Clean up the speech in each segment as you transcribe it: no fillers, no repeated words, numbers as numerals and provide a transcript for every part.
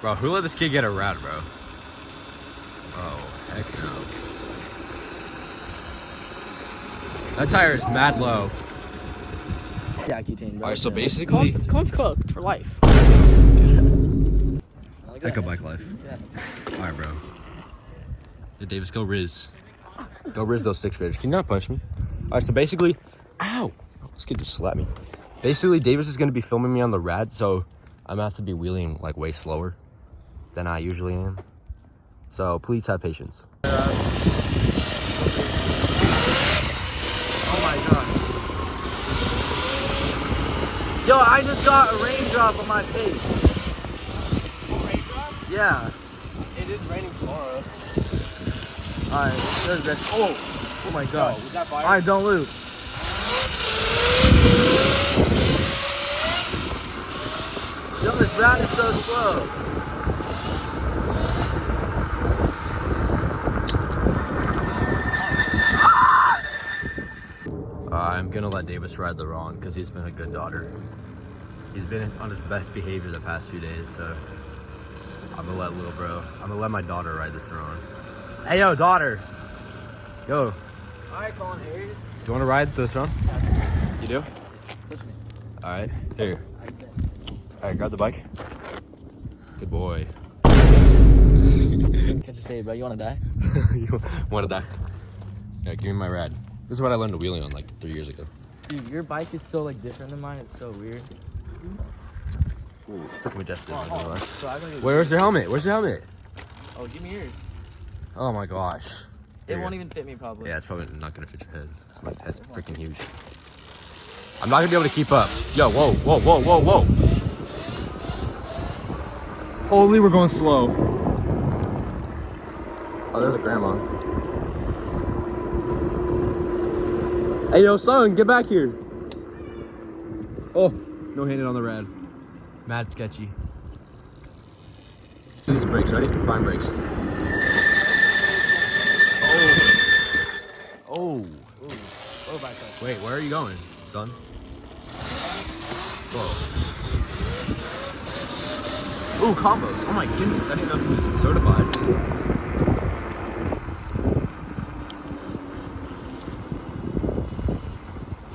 Bro, who let this kid get a rad, bro? Oh, heck no. That tire is mad low. Yeah, Accutane, bro. Alright, so basically... Cone's cooked for life. Echo bike life. Yeah. Alright, bro. Yeah, Davis, go Riz. Go Riz those 6th graders. Can you not punch me? Alright, so basically... Ow! This kid just slapped me. Basically, Davis is going to be filming me on the rad, so I'm going to have to be wheeling like way slower than I usually am. So please have patience. Oh my god. Yo, I just got a raindrop on my face. Raindrop? Yeah. It is raining tomorrow. Alright, there's this. Oh my god. Yo, was that fire? Alright, don't loop. Yo, this rat is so slow. I'm gonna let Davis ride the wrong because he's been a good daughter. He's been on his best behavior the past few days, so I'm gonna let little bro. I'm gonna let my daughter ride this wrong. Hey, yo, daughter. Yo. Alright, Colin Harris. Do you want to ride this wrong? You do? Switch me. All right. Here. All right, grab the bike. Good boy. Catch a fade, bro. You wanna die? You want to die? Yeah, give me my rad. This is what I learned to wheelie on like 3 years ago. Dude, your bike is so like different than mine. It's so weird. Ooh, it's like majestic. So I'm gonna get Where's your helmet? Where's your helmet? Oh, give me yours. Oh my gosh. It won't even fit me probably. Yeah, it's probably not gonna fit your head. My head's freaking huge. I'm not gonna be able to keep up. Yo, whoa, whoa, whoa, whoa, whoa. Holy, we're going slow. Oh, there's a grandma. Hey, yo, son, get back here. Oh, no handed on the rad. Mad sketchy. Do these brakes, ready? Prime brakes. Oh. Ooh. Oh, back up. Wait, where are you going, son? Whoa. Ooh, combos. Oh my goodness, I didn't know he was certified.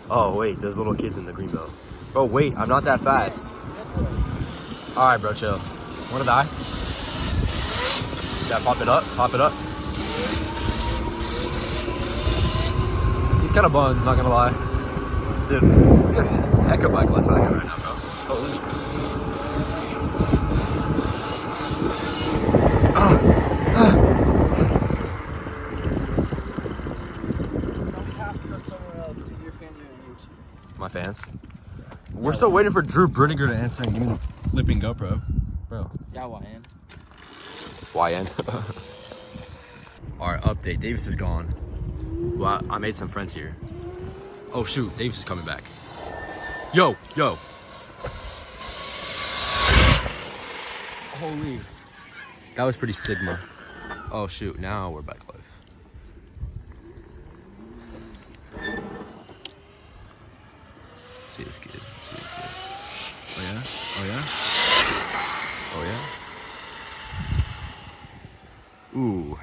Oh, wait, there's little kids in the green belt. Bro, wait, I'm not that fast. Alright, bro, chill. Wanna die? Yeah, pop it up, pop it up. He's kind of buns, not gonna lie. Dude, echo bike lights I got right now, bro. Holy. My fans. We're still waiting for Drew Bruniger to answer and give me the flipping GoPro. Bro. Yeah, YN. YN. Alright, update. Davis is gone. Well, I made some friends here. Oh shoot, Davis is coming back. Yo, yo. Holy. That was pretty Sigma. Oh shoot, now we're back live. See this kid. See this kid. Oh yeah? Oh yeah? Oh yeah? Ooh.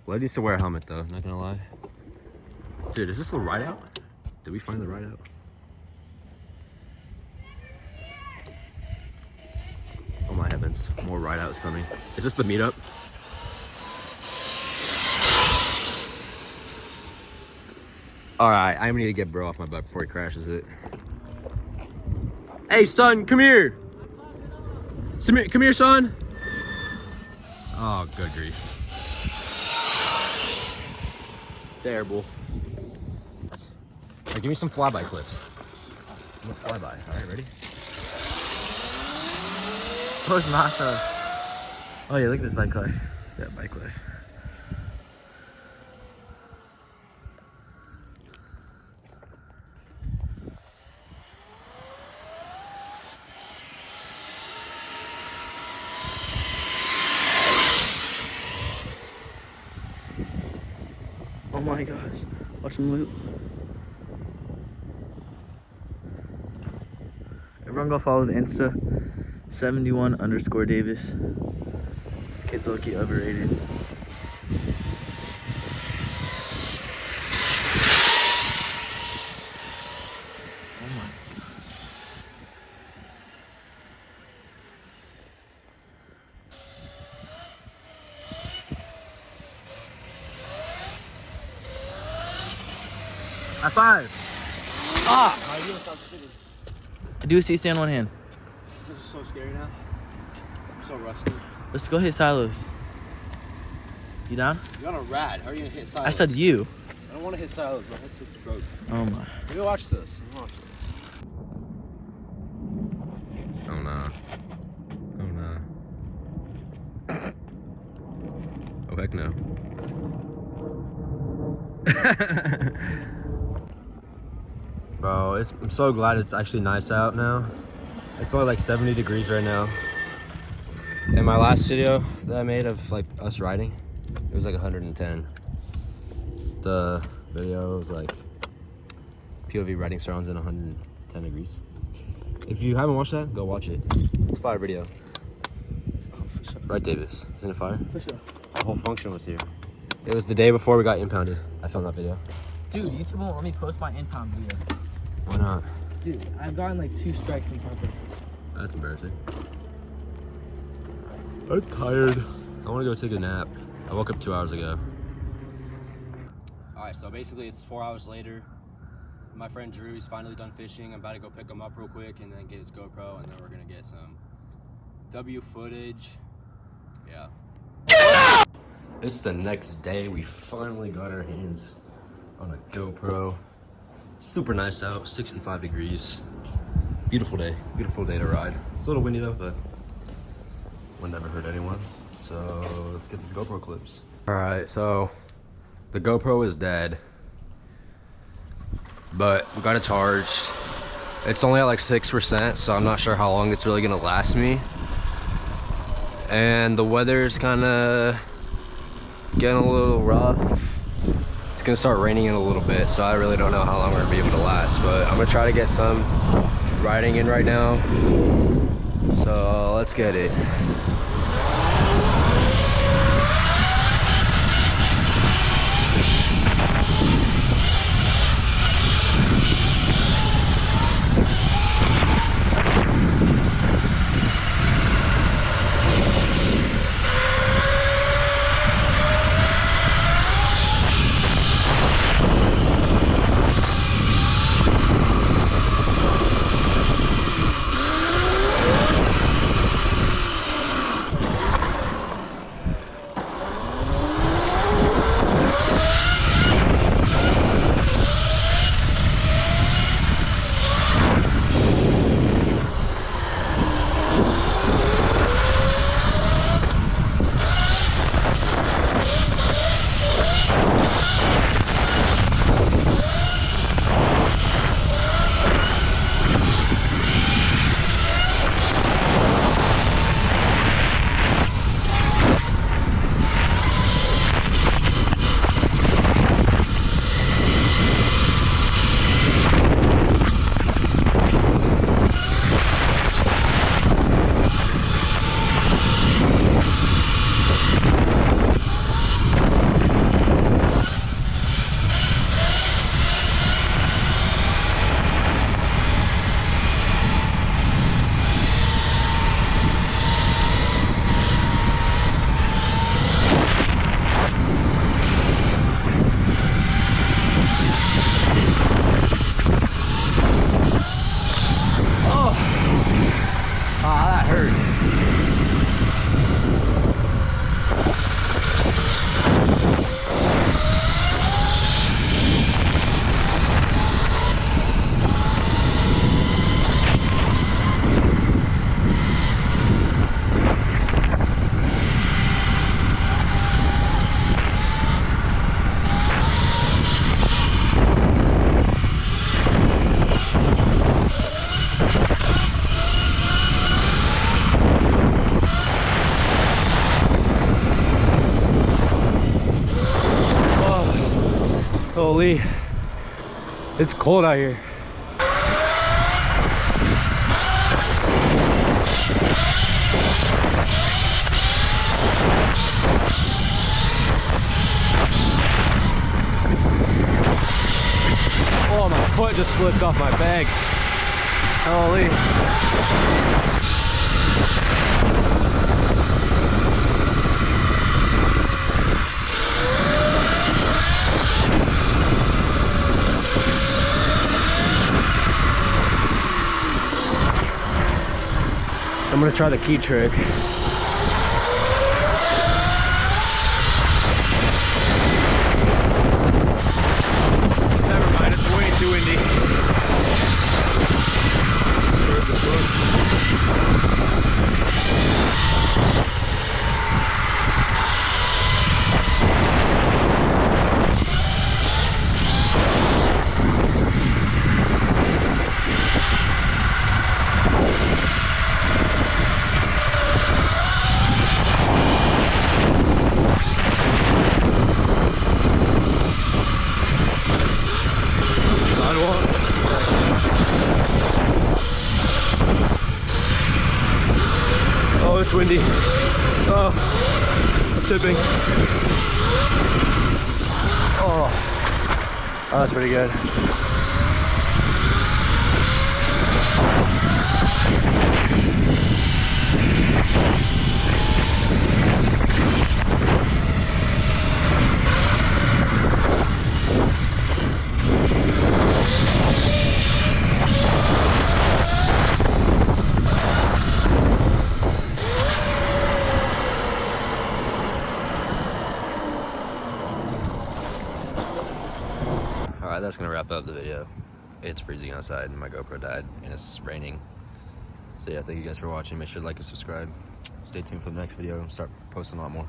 Blood needs to wear a helmet though, not gonna lie. Dude, is this the ride out? Did we find the ride out? Oh my heavens, more ride outs coming. Is this the meetup? Alright, I'm gonna need to get bro off my butt before he crashes it. Hey son, come here! Come here, son! Oh, good grief. Terrible. Alright, give me some flyby clips. I'm a flyby. Alright, ready? Where's Masa? Oh yeah, look at this bike life. Yeah, bike life. Oh my gosh. Watch him loop. Everyone go follow the Insta. 71_Davis. This kid's low-key overrated. Oh my. High five! Ah! How you stop spinning? I do a C-stand one hand. This is so scary now. I'm so rusty. Let's go hit silos. You down? You're on a rad. How are you gonna hit silos? I said you. I don't want to hit silos. My headset's broke. Oh my. Let me watch this. Let me watch this. Oh no. Oh no. Oh heck no. Bro, I'm so glad it's actually nice out now. It's only like 70 degrees right now. In my last video that I made of like us riding, it was like 110. The video was like POV riding Surrons in 110 degrees. If you haven't watched that, go watch it. It's a fire video. Oh, for sure. Right, Davis? Isn't it fire? For sure. The whole function was here. It was the day before we got impounded. I filmed that video. Dude, YouTube won't let me post my impound video. Why not? Dude, I've gotten like 2 strikes in progress. That's embarrassing. I'm tired. I want to go take a nap. I woke up 2 hours ago. Alright, so basically it's 4 hours later. My friend Drew, he's finally done fishing. I'm about to go pick him up real quick and then get his GoPro, and then we're gonna get some W footage. Yeah. This is the next day. We finally got our hands on a GoPro. Super nice out, 65 degrees. Beautiful day to ride. It's a little windy though, but would never hurt anyone. So let's get these GoPro clips. All right, so the GoPro is dead, but we got it charged. It's only at like 6%, so I'm not sure how long it's really gonna last me. And the weather's kind of getting a little rough. It's gonna start raining in a little bit, so I really don't know how long we're gonna be able to last, but I'm gonna try to get some riding in right now. So let's get it. Holy, it's cold out here. foot just slipped off my bag. Holy. I'm gonna try the key trick. Never mind, it's way too windy. Oh, it's windy. Oh, I'm tipping. Oh, that's pretty good. Alright, that's gonna wrap up the video. It's freezing outside and my GoPro died and it's raining. So yeah, thank you guys for watching. Make sure to like and subscribe. Stay tuned for the next video. I'll start posting a lot more.